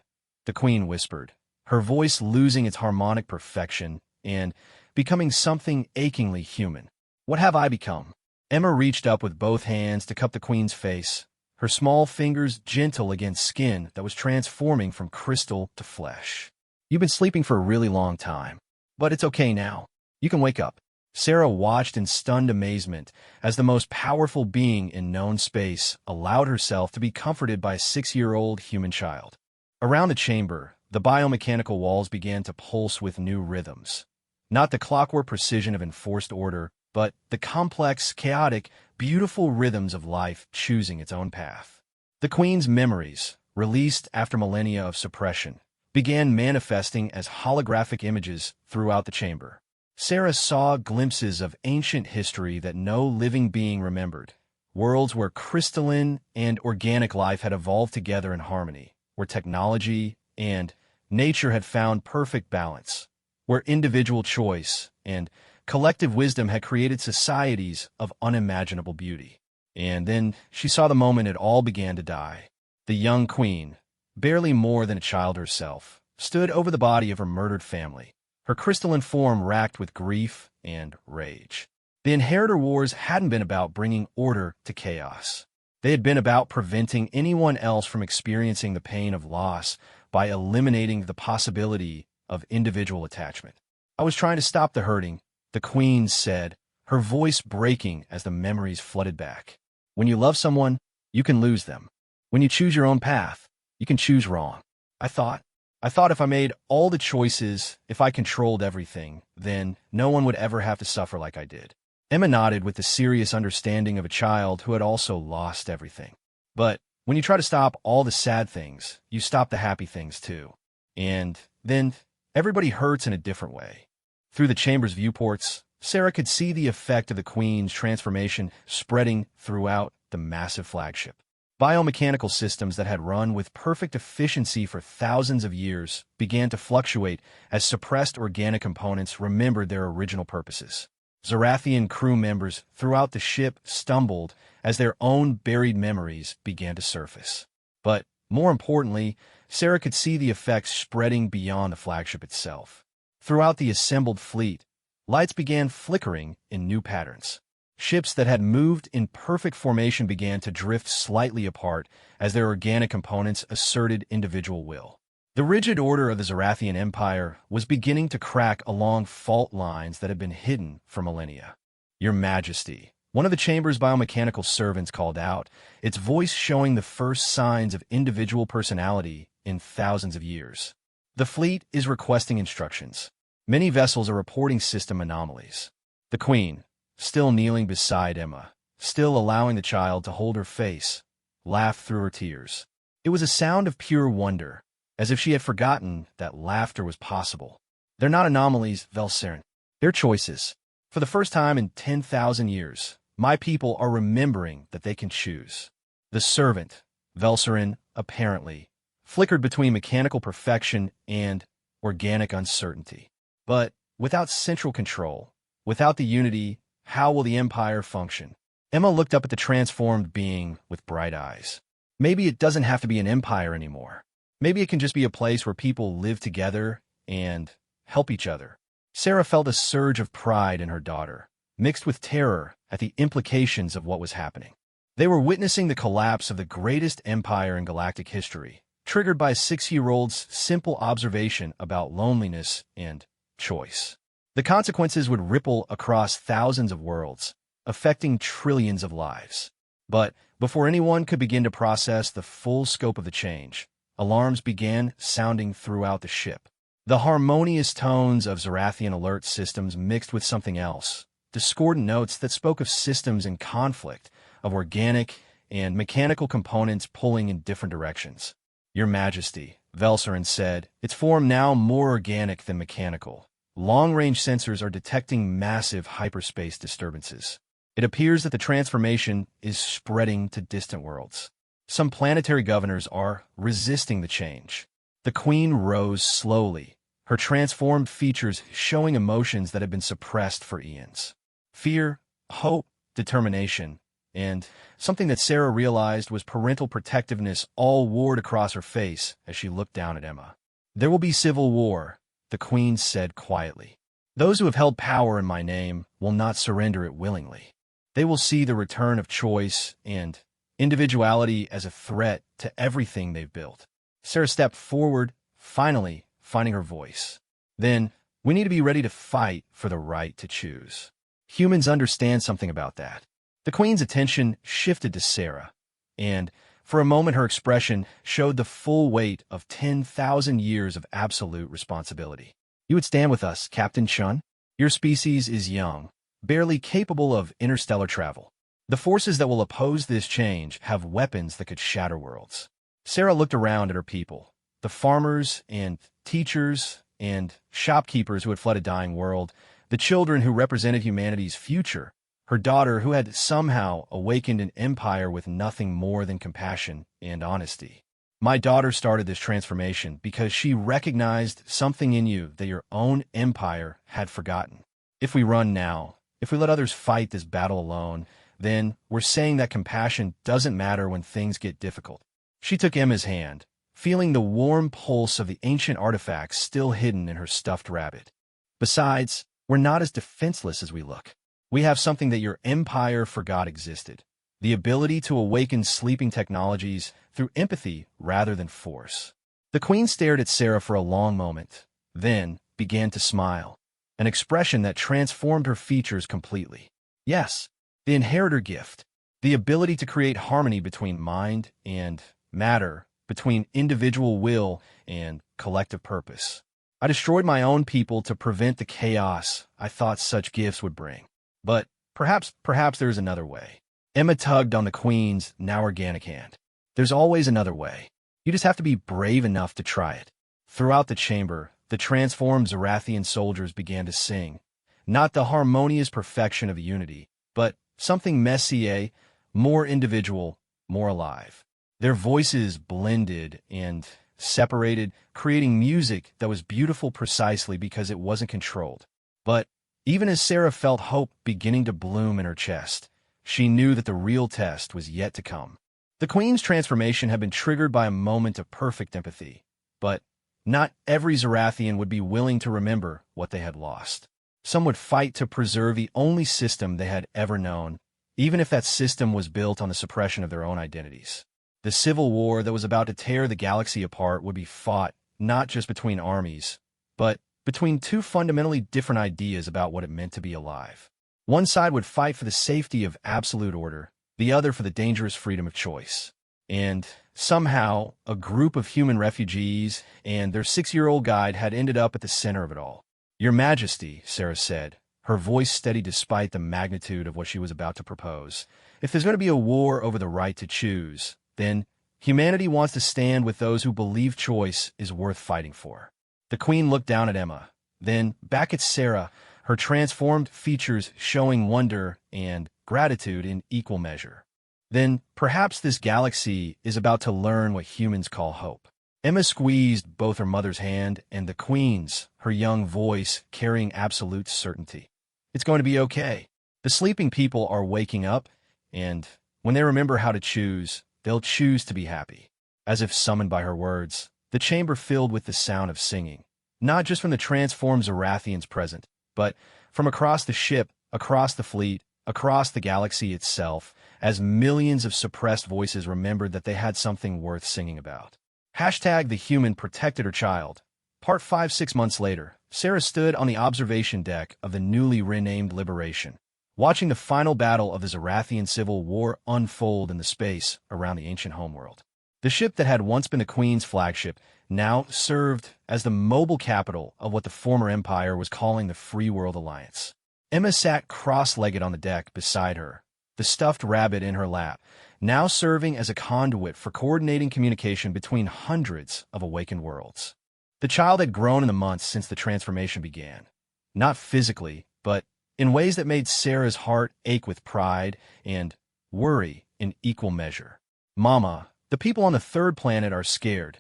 The queen whispered, her voice losing its harmonic perfection, and becoming something achingly human. What have I become? Emma reached up with both hands to cup the queen's face, her small fingers gentle against skin that was transforming from crystal to flesh. You've been sleeping for a really long time, but it's okay now. You can wake up. Sarah watched in stunned amazement as the most powerful being in known space allowed herself to be comforted by a 6-year-old human child. Around the chamber, the biomechanical walls began to pulse with new rhythms. Not the clockwork precision of enforced order, but the complex, chaotic, beautiful rhythms of life choosing its own path. The queen's memories, released after millennia of suppression, began manifesting as holographic images throughout the chamber. Sarah saw glimpses of ancient history that no living being remembered, worlds where crystalline and organic life had evolved together in harmony, where technology and nature had found perfect balance, where individual choice and collective wisdom had created societies of unimaginable beauty. And then she saw the moment it all began to die. The young queen, barely more than a child herself, stood over the body of her murdered family, her crystalline form racked with grief and rage. The Inheritor Wars hadn't been about bringing order to chaos. They had been about preventing anyone else from experiencing the pain of loss by eliminating the possibility of individual attachment. I was trying to stop the hurting, the queen said, her voice breaking as the memories flooded back. When you love someone, you can lose them. When you choose your own path, you can choose wrong. I thought if I made all the choices, if I controlled everything, then no one would ever have to suffer like I did. Emma nodded with the serious understanding of a child who had also lost everything. But when you try to stop all the sad things, you stop the happy things too. And then everybody hurts in a different way. Through the chamber's viewports, Sarah could see the effect of the queen's transformation spreading throughout the massive flagship. Biomechanical systems that had run with perfect efficiency for thousands of years began to fluctuate as suppressed organic components remembered their original purposes. Zarathian crew members throughout the ship stumbled as their own buried memories began to surface. But, more importantly, Sarah could see the effects spreading beyond the flagship itself. Throughout the assembled fleet, lights began flickering in new patterns. Ships that had moved in perfect formation began to drift slightly apart as their organic components asserted individual will. The rigid order of the Zarathian Empire was beginning to crack along fault lines that had been hidden for millennia. Your Majesty, one of the chamber's biomechanical servants called out, its voice showing the first signs of individual personality in thousands of years. The fleet is requesting instructions. Many vessels are reporting system anomalies. The queen, still kneeling beside Emma, still allowing the child to hold her face, laughed through her tears. It was a sound of pure wonder, as if she had forgotten that laughter was possible. They're not anomalies, Velsarin. They're choices. For the first time in 10,000 years, my people are remembering that they can choose. The servant, Velsarin, apparently, flickered between mechanical perfection and organic uncertainty. But without central control, without the unity, how will the Empire function? Emma looked up at the transformed being with bright eyes. Maybe it doesn't have to be an empire anymore. Maybe it can just be a place where people live together and help each other. Sarah felt a surge of pride in her daughter, mixed with terror at the implications of what was happening. They were witnessing the collapse of the greatest empire in galactic history, triggered by a 6-year-old's simple observation about loneliness and choice. The consequences would ripple across thousands of worlds, affecting trillions of lives. But before anyone could begin to process the full scope of the change, alarms began sounding throughout the ship. The harmonious tones of Zarathian alert systems mixed with something else, discordant notes that spoke of systems in conflict, of organic and mechanical components pulling in different directions. Your Majesty, Velsarin said, its form now more organic than mechanical. Long-range sensors are detecting massive hyperspace disturbances. It appears that the transformation is spreading to distant worlds. Some planetary governors are resisting the change. The Queen rose slowly, her transformed features showing emotions that had been suppressed for eons. Fear, hope, determination, and something that Sarah realized was parental protectiveness all warred across her face as she looked down at Emma. There will be civil war, the Queen said quietly. Those who have held power in my name will not surrender it willingly. They will see the return of choice and individuality as a threat to everything they've built. Sarah stepped forward, finally finding her voice. Then, we need to be ready to fight for the right to choose. Humans understand something about that. The Queen's attention shifted to Sarah, and for a moment her expression showed the full weight of 10,000 years of absolute responsibility. You would stand with us, Captain Chun? Your species is young, barely capable of interstellar travel. The forces that will oppose this change have weapons that could shatter worlds. Sarah looked around at her people, the farmers and teachers and shopkeepers who had fled a dying world, the children who represented humanity's future, her daughter who had somehow awakened an empire with nothing more than compassion and honesty. My daughter started this transformation because she recognized something in you that your own empire had forgotten. If we run now, if we let others fight this battle alone, then we're saying that compassion doesn't matter when things get difficult. She took Emma's hand, feeling the warm pulse of the ancient artifacts still hidden in her stuffed rabbit. Besides, we're not as defenseless as we look. We have something that your empire forgot existed: the ability to awaken sleeping technologies through empathy rather than force. The Queen stared at Sarah for a long moment, then began to smile, an expression that transformed her features completely. Yes, the inheritor gift, the ability to create harmony between mind and matter, between individual will and collective purpose. I destroyed my own people to prevent the chaos I thought such gifts would bring. But perhaps there is another way. Emma tugged on the Queen's now organic hand. There's always another way. You just have to be brave enough to try it. Throughout the chamber, the transformed Zarathian soldiers began to sing, not the harmonious perfection of unity, but something messier, more individual, more alive. Their voices blended and separated, creating music that was beautiful precisely because it wasn't controlled. But even as Sarah felt hope beginning to bloom in her chest, she knew that the real test was yet to come. The Queen's transformation had been triggered by a moment of perfect empathy, but not every Zarathian would be willing to remember what they had lost. Some would fight to preserve the only system they had ever known, even if that system was built on the suppression of their own identities. The civil war that was about to tear the galaxy apart would be fought not just between armies, but between two fundamentally different ideas about what it meant to be alive. One side would fight for the safety of absolute order, the other for the dangerous freedom of choice. And somehow, a group of human refugees and their 6-year-old guide had ended up at the center of it all. "Your Majesty," Sarah said, her voice steady despite the magnitude of what she was about to propose, "if there's going to be a war over the right to choose, then humanity wants to stand with those who believe choice is worth fighting for." The Queen looked down at Emma, then back at Sarah, her transformed features showing wonder and gratitude in equal measure. "Then perhaps this galaxy is about to learn what humans call hope." Emma squeezed both her mother's hand and the Queen's, her young voice carrying absolute certainty. "It's going to be okay. The sleeping people are waking up, and when they remember how to choose, they'll choose to be happy." As if summoned by her words, the chamber filled with the sound of singing, not just from the transformed Zarathians present, but from across the ship, across the fleet, across the galaxy itself, as millions of suppressed voices remembered that they had something worth singing about. #The human protected her child. Part 5. 6 months later, Sarah stood on the observation deck of the newly renamed Liberation, watching the final battle of the Zarathian Civil War unfold in the space around the ancient homeworld. The ship that had once been the Queen's flagship now served as the mobile capital of what the former empire was calling the Free World Alliance. Emma sat cross-legged on the deck beside her, the stuffed rabbit in her lap, now serving as a conduit for coordinating communication between hundreds of awakened worlds. The child had grown in the months since the transformation began, not physically, but in ways that made Sarah's heart ache with pride and worry in equal measure. "Mama, the people on the third planet are scared,"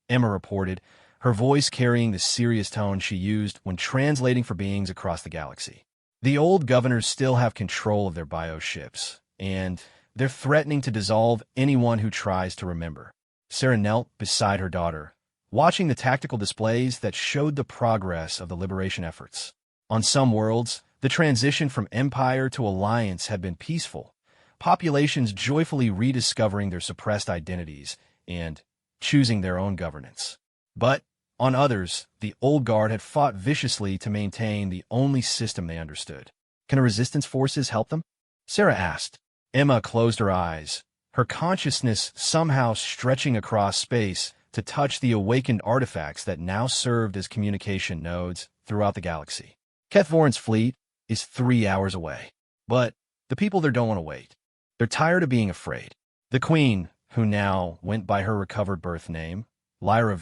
Emma reported, her voice carrying the serious tone she used when translating for beings across the galaxy. "The old governors still have control of their bioships, and they're threatening to dissolve anyone who tries to remember." Sarah knelt beside her daughter, watching the tactical displays that showed the progress of the liberation efforts. On some worlds, the transition from empire to alliance had been peaceful, populations joyfully rediscovering their suppressed identities and choosing their own governance. But on others, the old guard had fought viciously to maintain the only system they understood. Can the resistance forces help them? Sarah asked. Emma closed her eyes, her consciousness somehow stretching across space to touch the awakened artifacts that now served as communication nodes throughout the galaxy. Kethvorin's fleet is 3 hours away, but the people there don't want to wait. They're tired of being afraid. The Queen, who now went by her recovered birth name, Lyra,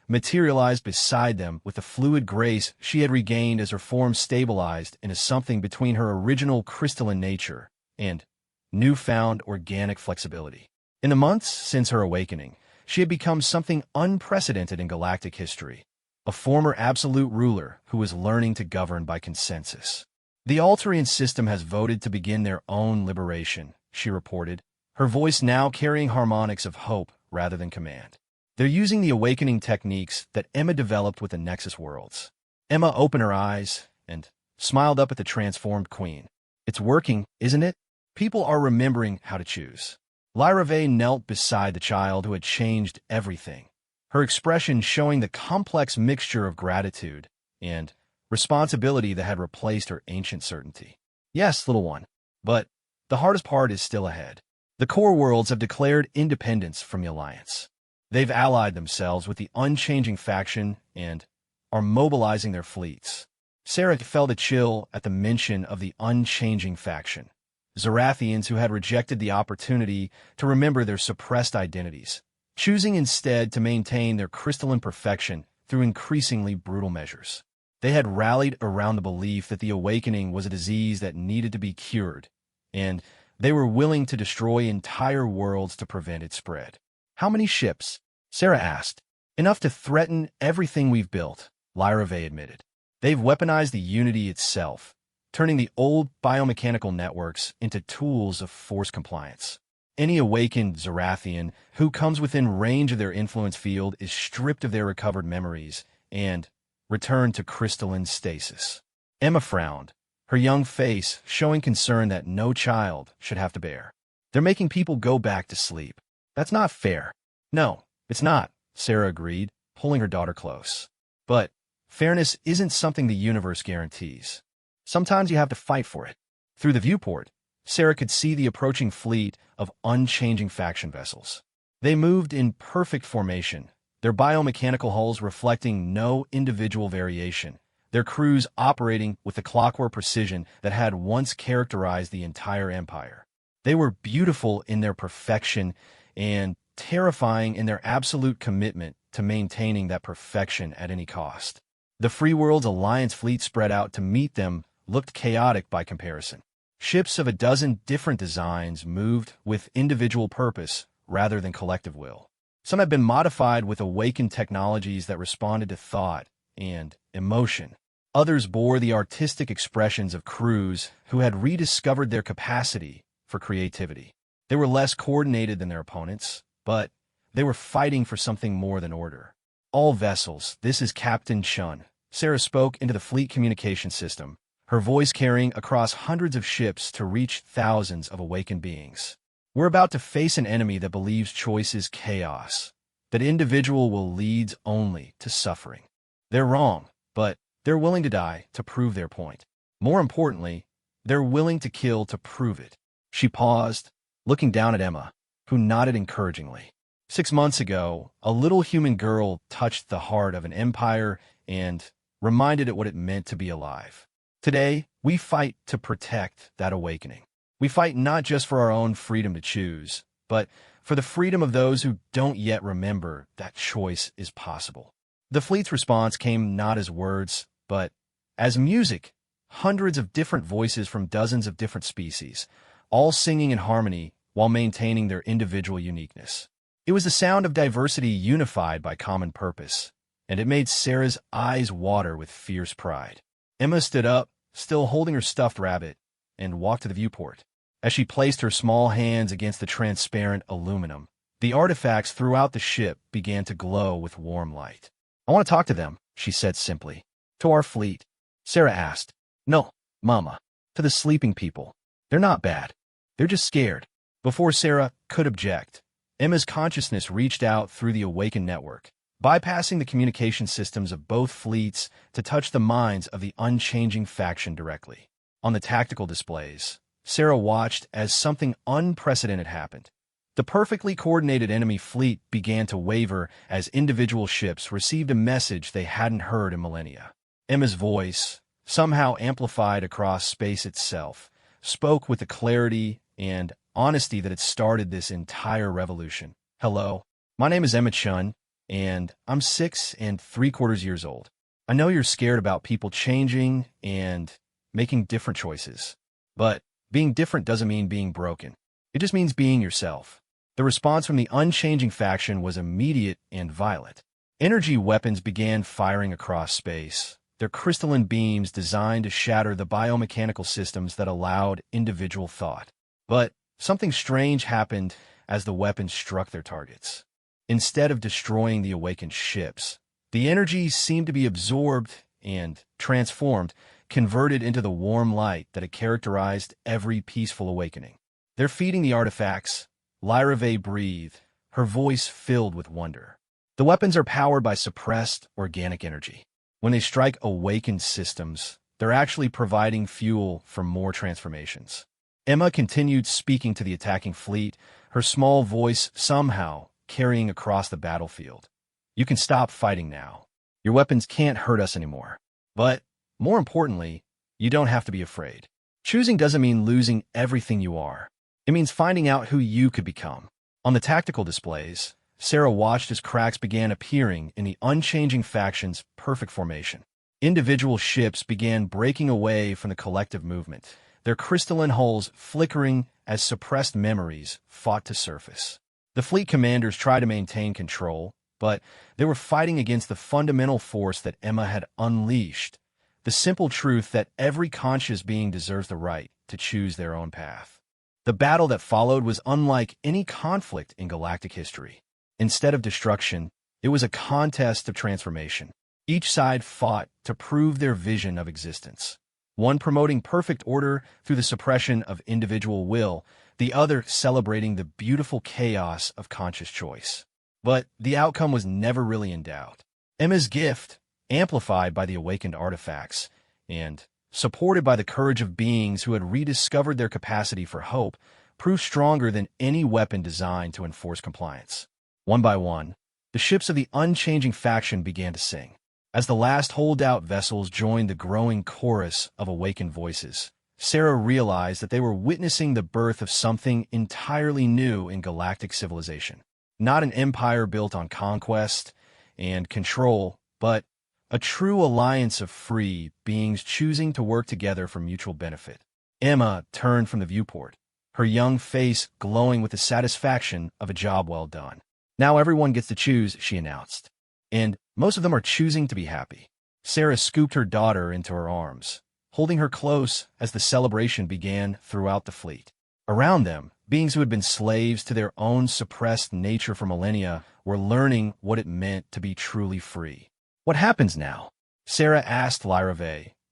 materialized beside them with the fluid grace she had regained as her form stabilized into something between her original crystalline nature and newfound organic flexibility. In the months since her awakening, she had become something unprecedented in galactic history, a former absolute ruler who was learning to govern by consensus. The Altarian system has voted to begin their own liberation, she reported, her voice now carrying harmonics of hope rather than command. They're using the awakening techniques that Emma developed with the Nexus worlds. Emma opened her eyes and smiled up at the transformed Queen. It's working, isn't it? People are remembering how to choose. Lyra knelt beside the child who had changed everything, her expression showing the complex mixture of gratitude and responsibility that had replaced her ancient certainty. Yes, little one, but the hardest part is still ahead. The core worlds have declared independence from the Alliance. They've allied themselves with the unchanging faction and are mobilizing their fleets. Sarah felt a chill at the mention of the unchanging faction. Zarathians who had rejected the opportunity to remember their suppressed identities, choosing instead to maintain their crystalline perfection through increasingly brutal measures. They had rallied around the belief that the awakening was a disease that needed to be cured, and they were willing to destroy entire worlds to prevent its spread. How many ships? Sarah asked. Enough to threaten everything we've built, Lyra admitted. They've weaponized the Unity itself, turning the old biomechanical networks into tools of force compliance. Any awakened Zarathian who comes within range of their influence field is stripped of their recovered memories and returned to crystalline stasis. Emma frowned, her young face showing concern that no child should have to bear. They're making people go back to sleep. That's not fair. No, it's not, Sarah agreed, pulling her daughter close. But fairness isn't something the universe guarantees. Sometimes you have to fight for it. Through the viewport, Sarah could see the approaching fleet of unchanging faction vessels. They moved in perfect formation, their biomechanical hulls reflecting no individual variation, their crews operating with the clockwork precision that had once characterized the entire empire. They were beautiful in their perfection and terrifying in their absolute commitment to maintaining that perfection at any cost. The Free World's Alliance fleet spread out to meet them looked chaotic by comparison. Ships of a dozen different designs moved with individual purpose rather than collective will. Some had been modified with awakened technologies that responded to thought and emotion. Others bore the artistic expressions of crews who had rediscovered their capacity for creativity. They were less coordinated than their opponents, but they were fighting for something more than order. All vessels, this is Captain Chun. Sarah spoke into the fleet communication system, her voice carrying across hundreds of ships to reach thousands of awakened beings. We're about to face an enemy that believes choice is chaos, that individual will lead only to suffering. They're wrong, but they're willing to die to prove their point. More importantly, they're willing to kill to prove it. She paused, looking down at Emma, who nodded encouragingly. 6 months ago, a little human girl touched the heart of an empire and reminded it what it meant to be alive. Today, we fight to protect that awakening. We fight not just for our own freedom to choose, but for the freedom of those who don't yet remember that choice is possible. The fleet's response came not as words, but as music, hundreds of different voices from dozens of different species, all singing in harmony while maintaining their individual uniqueness. It was the sound of diversity unified by common purpose, and it made Sarah's eyes water with fierce pride. Emma stood up, still holding her stuffed rabbit, and walked to the viewport. As she placed her small hands against the transparent aluminum, the artifacts throughout the ship began to glow with warm light. I want to talk to them, she said simply. To our fleet. Sarah asked. No, Mama. To the sleeping people. They're not bad. They're just scared. Before Sarah could object, Emma's consciousness reached out through the awakened network, bypassing the communication systems of both fleets to touch the minds of the unchanging faction directly. On the tactical displays, Sarah watched as something unprecedented happened. The perfectly coordinated enemy fleet began to waver as individual ships received a message they hadn't heard in millennia. Emma's voice, somehow amplified across space itself, spoke with the clarity and honesty that had started this entire revolution. Hello, my name is Emma Chun, and I'm 6 3/4 years old. I know you're scared about people changing and making different choices, but being different doesn't mean being broken. It just means being yourself. The response from the unchanging faction was immediate and violent. Energy weapons began firing across space, their crystalline beams designed to shatter the biomechanical systems that allowed individual thought. But something strange happened as the weapons struck their targets. Instead of destroying the awakened ships, the energy seemed to be absorbed and transformed, converted into the warm light that had characterized every peaceful awakening. They're feeding the artifacts. Lyra breathed, her voice filled with wonder. The weapons are powered by suppressed organic energy. When they strike awakened systems, they're actually providing fuel for more transformations. Emma continued speaking to the attacking fleet, her small voice somehow carrying across the battlefield. You can stop fighting now. Your weapons can't hurt us anymore. But, more importantly, you don't have to be afraid. Choosing doesn't mean losing everything you are. It means finding out who you could become. On the tactical displays, Sarah watched as cracks began appearing in the unchanging faction's perfect formation. Individual ships began breaking away from the collective movement, their crystalline hulls flickering as suppressed memories fought to surface. The fleet commanders tried to maintain control, but they were fighting against the fundamental force that Emma had unleashed, the simple truth that every conscious being deserves the right to choose their own path. The battle that followed was unlike any conflict in galactic history. Instead of destruction, it was a contest of transformation. Each side fought to prove their vision of existence. One promoting perfect order through the suppression of individual will, the other celebrating the beautiful chaos of conscious choice. But the outcome was never really in doubt. Emma's gift, amplified by the awakened artifacts, and supported by the courage of beings who had rediscovered their capacity for hope, proved stronger than any weapon designed to enforce compliance. One by one, the ships of the unchanging faction began to sing. As the last holdout vessels joined the growing chorus of awakened voices, Sarah realized that they were witnessing the birth of something entirely new in galactic civilization. Not an empire built on conquest and control, but a true alliance of free beings choosing to work together for mutual benefit. Emma turned from the viewport, her young face glowing with the satisfaction of a job well done. Now everyone gets to choose, she announced. And most of them are choosing to be happy. Sarah scooped her daughter into her arms, holding her close as the celebration began throughout the fleet. Around them, beings who had been slaves to their own suppressed nature for millennia were learning what it meant to be truly free. What happens now? Sarah asked Lyra,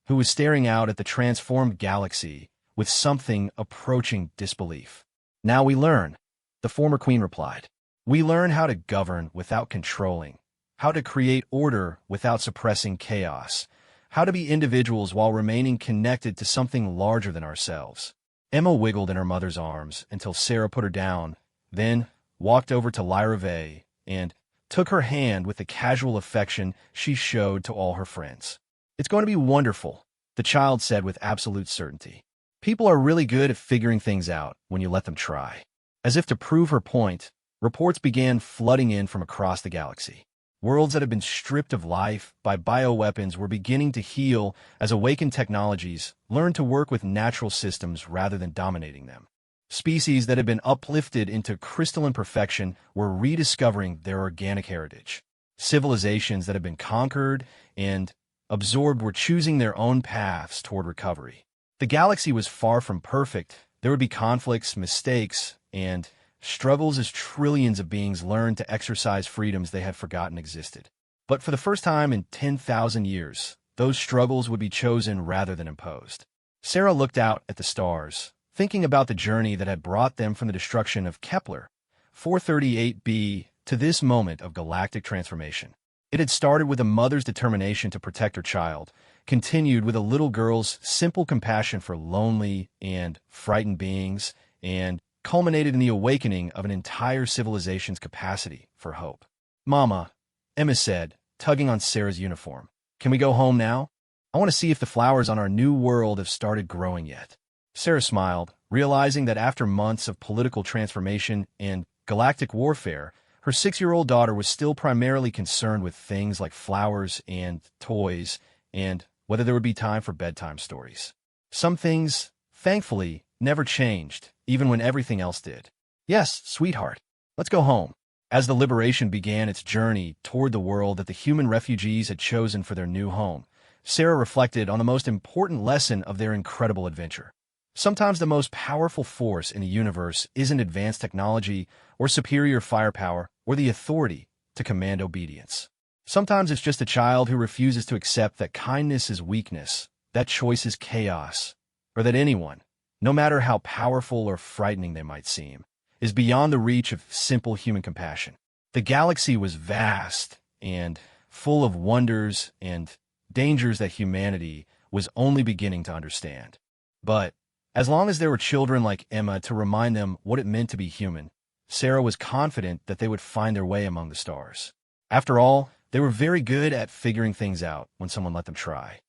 who was staring out at the transformed galaxy with something approaching disbelief. Now we learn, the former queen replied. We learn how to govern without controlling, how to create order without suppressing chaos, how to be individuals while remaining connected to something larger than ourselves. Emma wiggled in her mother's arms until Sarah put her down, then walked over to Lyra and took her hand with the casual affection she showed to all her friends. It's going to be wonderful, the child said with absolute certainty. People are really good at figuring things out when you let them try. As if to prove her point, reports began flooding in from across the galaxy. Worlds that had been stripped of life by bioweapons were beginning to heal as awakened technologies learned to work with natural systems rather than dominating them. Species that had been uplifted into crystalline perfection were rediscovering their organic heritage. Civilizations that had been conquered and absorbed were choosing their own paths toward recovery. The galaxy was far from perfect. There would be conflicts, mistakes, and struggles as trillions of beings learned to exercise freedoms they had forgotten existed. But for the first time in 10,000 years, those struggles would be chosen rather than imposed. Sarah looked out at the stars, thinking about the journey that had brought them from the destruction of Kepler 438b to this moment of galactic transformation. It had started with a mother's determination to protect her child, continued with a little girl's simple compassion for lonely and frightened beings, and culminated in the awakening of an entire civilization's capacity for hope. "Mama," Emma said, tugging on Sarah's uniform, "can we go home now? I want to see if the flowers on our new world have started growing yet." Sarah smiled, realizing that after months of political transformation and galactic warfare, her 6-year-old daughter was still primarily concerned with things like flowers and toys and whether there would be time for bedtime stories. Some things, thankfully, never changed, even when everything else did. "Yes, sweetheart, let's go home." As the Liberation began its journey toward the world that the human refugees had chosen for their new home, Sarah reflected on the most important lesson of their incredible adventure. Sometimes the most powerful force in the universe isn't advanced technology or superior firepower or the authority to command obedience. Sometimes it's just a child who refuses to accept that kindness is weakness, that choice is chaos, or that anyone, no matter how powerful or frightening they might seem, is beyond the reach of simple human compassion. The galaxy was vast and full of wonders and dangers that humanity was only beginning to understand. But as long as there were children like Emma to remind them what it meant to be human, Sarah was confident that they would find their way among the stars. After all, they were very good at figuring things out when someone let them try.